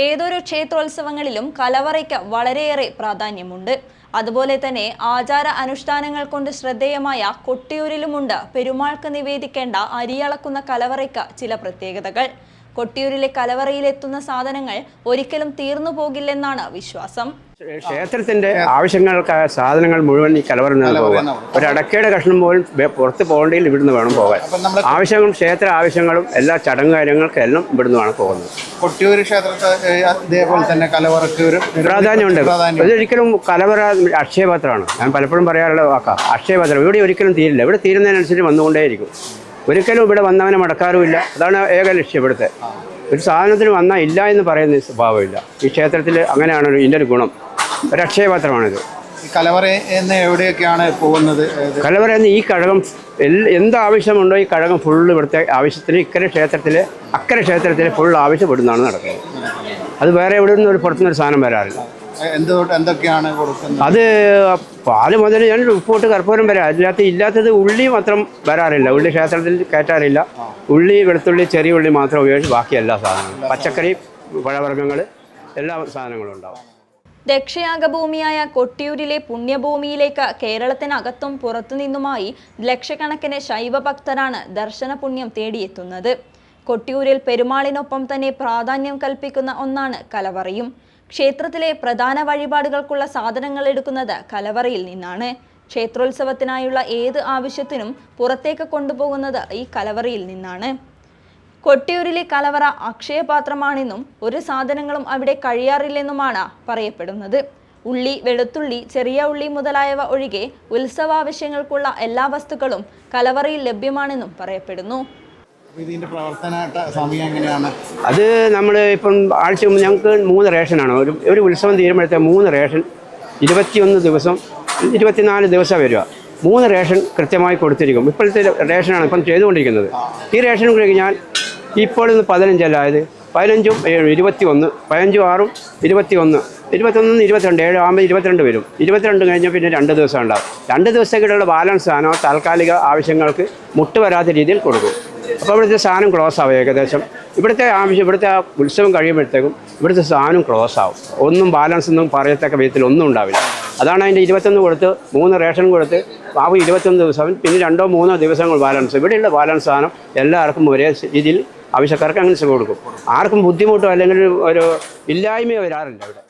ഏതൊരു ക്ഷേത്രോത്സവങ്ങളിലും കലവറയ്ക്ക് വളരെയേറെ പ്രാധാന്യമുണ്ട്. അതുപോലെ തന്നെ ആചാര അനുഷ്ഠാനങ്ങൾ കൊണ്ട് ശ്രദ്ധേയമായ കൊട്ടിയൂരിലുമുണ്ട് പെരുമാൾക്ക് നിവേദിക്കേണ്ട അരിയളക്കുന്ന കലവറയ്ക്ക് ചില പ്രത്യേകതകൾ. കൊട്ടിയൂരിലെ കലവറയിലെത്തുന്ന സാധനങ്ങൾ ഒരിക്കലും തീർന്നു പോകില്ലെന്നാണ് വിശ്വാസം. ക്ഷേത്രത്തിന്റെ ആവശ്യങ്ങൾക്കായ സാധനങ്ങൾ മുഴുവൻ ഈ കലവറ പോകുക. ഒരു അടക്കയുടെ കഷ്ണം പോലും പുറത്ത് പോകേണ്ടതിൽ ഇവിടുന്ന് വേണം പോകാൻ. ആവശ്യങ്ങളും ക്ഷേത്ര ആവശ്യങ്ങളും എല്ലാ ചടങ്ങ് കാര്യങ്ങൾക്കെല്ലാം ഇവിടുന്ന് വേണം പോകുന്നത്. കൊട്ടിയൂർ ക്ഷേത്രത്തെ ഇതേപോലെ തന്നെ കലവറക്ക് ഒരു പ്രാധാന്യമുണ്ട്. ഇതൊരിക്കലും കലവറ അക്ഷയപാത്രമാണ്. ഞാൻ പലപ്പോഴും പറയാറുള്ള വാക്കാ അക്ഷയപാത്രം. ഇവിടെ ഒരിക്കലും തീരില്ല. ഇവിടെ തീരുന്നതിനനുസരിച്ച് വന്നുകൊണ്ടേയിരിക്കും. ഒരിക്കലും ഇവിടെ വന്നവനെ മടക്കാറുമില്ല. അതാണ് ഏക ലക്ഷ്യം. ഇവിടുത്തെ ഒരു സാധനത്തിന് വന്നാൽ ഇല്ല എന്ന് പറയുന്ന സ്വഭാവമില്ല. ഈ ക്ഷേത്രത്തിൽ അങ്ങനെയാണ് ഇതിൻ്റെ ഒരു ഗുണം. ഒരു അക്ഷയപാത്രമാണിത്. കലവറ എവിടെയൊക്കെയാണ് പോകുന്നത്? കലവറ എന്ന് ഈ കഴകം എന്താവശ്യമുണ്ടോ ഈ കഴകം ഫുള്ള് ഇവിടുത്തെ ആവശ്യത്തിന് അക്കരെ ക്ഷേത്രത്തിൽ ഫുൾ ആവശ്യപ്പെടുന്നതാണ് നടക്കുന്നത്. അത് വേറെ എവിടെ നിന്നും ഒരു പുറത്തുനിന്നൊരു സാധനം വരാറില്ല. എന്തൊക്കെയാണ് കൊടുക്കുന്നത്? അത് പാല് മുതൽ ഞാൻ ഉപ്പോട്ട് കർപ്പൂരം വരെ ഇല്ലാത്തത് ഉള്ളി മാത്രം വരാറില്ല. ഉള്ളി ക്ഷേത്രത്തിൽ കയറ്റാറില്ല. ഉള്ളി, വെളുത്തുള്ളി, ചെറിയ ഉള്ളി മാത്രം ഉപയോഗിച്ച് ബാക്കി എല്ലാ സാധനങ്ങളും, പച്ചക്കറി, പഴവർഗ്ഗങ്ങൾ, എല്ലാ സാധനങ്ങളും ഉണ്ടാവും. ദക്ഷയാഗഭൂമിയായ കൊട്ടിയൂരിലെ പുണ്യഭൂമിയിലേക്ക് കേരളത്തിനകത്തും പുറത്തുനിന്നുമായി ലക്ഷക്കണക്കിന് ശൈവഭക്തരാണ് ദർശന പുണ്യം തേടിയെത്തുന്നത്. കൊട്ടിയൂരിൽ പെരുമാളിനൊപ്പം തന്നെ പ്രാധാന്യം കൽപ്പിക്കുന്ന ഒന്നാണ് കലവറയും. ക്ഷേത്രത്തിലെ പ്രധാന വഴിപാടുകൾക്കുള്ള സാധനങ്ങൾ എടുക്കുന്നത് കലവറയിൽ നിന്നാണ്. ക്ഷേത്രോത്സവത്തിനായുള്ള ഏത് ആവശ്യത്തിനും പുറത്തേക്ക് കൊണ്ടുപോകുന്നത് ഈ കലവറയിൽ നിന്നാണ്. കൊട്ടിയൂരിലെ കലവറ അക്ഷയപാത്രമാണെന്നും ഒരു സാധനങ്ങളും അവിടെ കഴിയാറില്ലെന്നുമാണ് പറയപ്പെടുന്നത്. ഉള്ളി, വെളുത്തുള്ളി, ചെറിയ ഉള്ളി മുതലായവ ഒഴികെ ഉത്സവാവശ്യങ്ങൾക്കുള്ള എല്ലാ വസ്തുക്കളും കലവറയിൽ ലഭ്യമാണെന്നും പറയപ്പെടുന്നു. ഇതിന്റെ പ്രവർത്തന സമയം എങ്ങനെയാണ്? അത് നമ്മൾ ഇപ്പം ആഴ്ച ഞങ്ങൾക്ക് 3 റേഷനാണ്. ഒരു ഉത്സവം തീരുമ്പോഴത്തെ 3 റേഷൻ 21 ദിവസം 24 ദിവസം വരിക. 3 റേഷൻ കൃത്യമായി കൊടുത്തിരിക്കും. ഇപ്പോഴത്തെ റേഷനാണ് ഇപ്പം ചെയ്തുകൊണ്ടിരിക്കുന്നത്. ഈ റേഷൻ കഴിഞ്ഞാൽ ഇപ്പോൾ ഇന്ന് 15 അല്ലായത് 15ഉം 7 21, 15ഉം 6ഉം 21, 21 22, 7 ആകുമ്പോൾ 22 വരും. 22 കഴിഞ്ഞാൽ പിന്നെ 2 ദിവസം ഉണ്ടാകും. 2 ദിവസത്തേക്കുള്ള ബാലൻസ് സാധനം താൽക്കാലിക ആവശ്യങ്ങൾക്ക് മുട്ടുവരാത്ത രീതിയിൽ കൊടുക്കും. അപ്പോൾ ഇവിടുത്തെ സാധനം ക്ലോസ് ആവും. ഏകദേശം ഇവിടുത്തെ ഉത്സവം കഴിയുമ്പോഴത്തേക്കും ഇവിടുത്തെ സാധനം ക്ലോസ് ആവും. ഒന്നും ബാലൻസ് ഒന്നും പറയത്തക്ക വിധത്തിൽ ഒന്നും ഉണ്ടാവില്ല. അതാണ് അതിൻ്റെ 21 കൊടുത്ത് 3 റേഷൻ കൊടുത്ത് ബാബു 21 ദിവസം പിന്നെ 2 3 ദിവസങ്ങൾ ബാലൻസ്. ഇവിടെയുള്ള ബാലൻസ് സാധനം എല്ലാവർക്കും ഒരേ രീതിയിൽ ആവശ്യക്കാർക്ക് അങ്ങനെ കൊടുക്കും. ആർക്കും ബുദ്ധിമുട്ടോ അല്ലെങ്കിൽ ഒരു ഇല്ലായ്മയോ വരാറില്ല ഇവിടെ.